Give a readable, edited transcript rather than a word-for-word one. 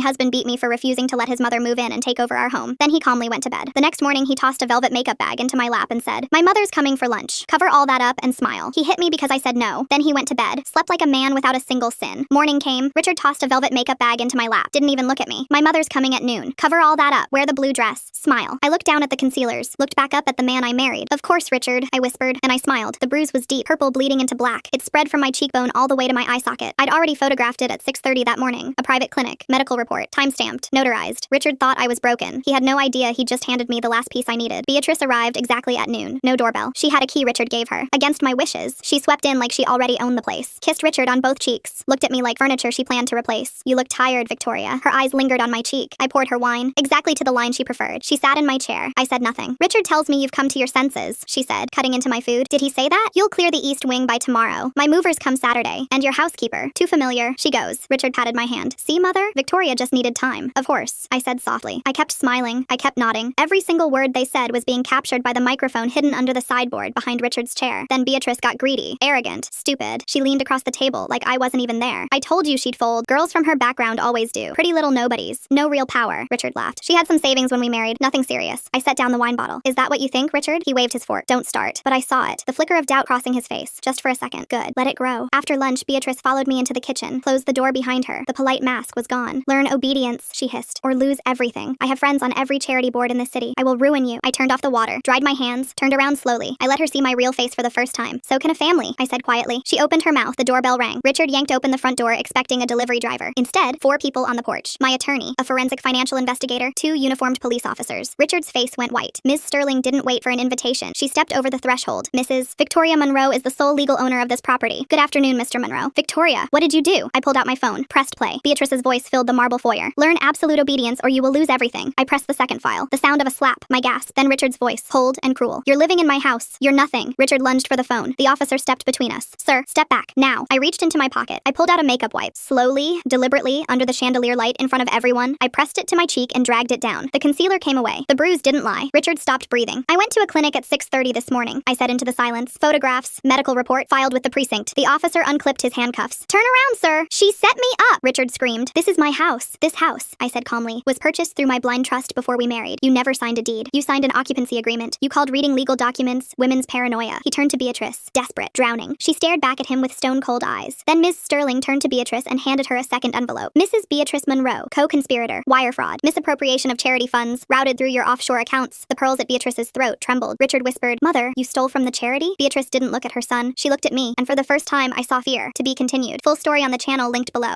My husband beat me for refusing to let his mother move in and take over our home. Then he calmly went to bed. The next morning, he tossed a velvet makeup bag into my lap and said, "My mother's coming for lunch. Cover all that up and smile." He hit me because I said no. Then he went to bed, slept like a man without a single sin. Morning came. Richard tossed a velvet makeup bag into my lap. Didn't even look at me. "My mother's coming at noon. Cover all that up. Wear the blue dress. Smile." I looked down at the concealers, looked back up at the man I married. "Of course, Richard," I whispered, and I smiled. The bruise was deep, purple bleeding into black. It spread from my cheekbone all the way to my eye socket. I'd already photographed it at 6:30 that morning. A private clinic. Medical report. Time-stamped. Notarized. Richard thought I was broken. He had no idea he'd just handed me the last piece I needed. Beatrice arrived exactly at noon. No doorbell. She had a key Richard gave her. Against my wishes, she swept in like she already owned the place. Kissed Richard on both cheeks. Looked at me like furniture she planned to replace. "You look tired, Victoria." Her eyes lingered on my cheek. I poured her wine. Exactly to the line she preferred. She sat in my chair. I said nothing. "Richard tells me you've come to your senses," she said, cutting into my food. "Did he say that? You'll clear the east wing by tomorrow. My movers come Saturday. And your housekeeper. Too familiar." She goes. Richard patted my hand. "See, Mother? Victoria just needed time." "Of course," I said softly. I kept smiling. I kept nodding. Every single word they said was being captured by the microphone hidden under the sideboard behind Richard's chair. Then Beatrice got greedy, arrogant, stupid. She leaned across the table like I wasn't even there. "I told you she'd fold. Girls from her background always do. Pretty little nobodies. No real power." Richard laughed. "She had some savings when we married. Nothing serious." I set down the wine bottle. "Is that what you think, Richard?" He waved his fork. "Don't start." But I saw it. The flicker of doubt crossing his face. Just for a second. Good. Let it grow. After lunch, Beatrice followed me into the kitchen, closed the door behind her. The polite mask was gone. "Learn obedience," she hissed, "or lose everything. I have friends on every charity board in this city. I will ruin you." I turned off the water, dried my hands, turned around slowly. I let her see my real face for the first time. "So can a family," I said quietly. She opened her mouth. The doorbell rang. Richard yanked open the front door, expecting a delivery driver. Instead, 4 people on the porch. My attorney, a forensic financial investigator, 2 uniformed police officers. Richard's face went white. Ms. Sterling didn't wait for an invitation. She stepped over the threshold. "Mrs. Victoria Monroe is the sole legal owner of this property." "Good afternoon, Mr. Monroe." "Victoria, what did you do?" I pulled out my phone, pressed play. Beatrice's voice filled the marble foyer. "Learn absolute obedience or you will lose everything." I pressed the second file. The sound of a slap, my gasp, then Richard's voice, cold and cruel. "You're living in my house. You're nothing." Richard lunged for the phone. The officer stepped between us. "Sir, step back, now." I reached into my pocket. I pulled out a makeup wipe. Slowly, deliberately, under the chandelier light in front of everyone, I pressed it to my cheek and dragged it down. The concealer came away. The bruise didn't lie. Richard stopped breathing. "I went to a clinic at 6:30 this morning," I said into the silence. "Photographs, medical report filed with the precinct." The officer unclipped his handcuffs. "Turn around, sir! She set me up!" Richard screamed. "This is my house. This house," I said calmly, "was purchased through my blind trust before we married. You never signed a deed. You signed an occupancy agreement. You called reading legal documents women's paranoia." He turned to Beatrice, desperate, drowning. She stared back at him with stone-cold eyes. Then Ms. Sterling turned to Beatrice and handed her a second envelope. "Mrs. Beatrice Monroe, co-conspirator, wire fraud, misappropriation of charity funds, routed through your offshore accounts." The pearls at Beatrice's throat trembled. Richard whispered, "Mother, you stole from the charity?" Beatrice didn't look at her son. She looked at me, and for the first time I saw fear. To be continued. Full story on the channel linked below.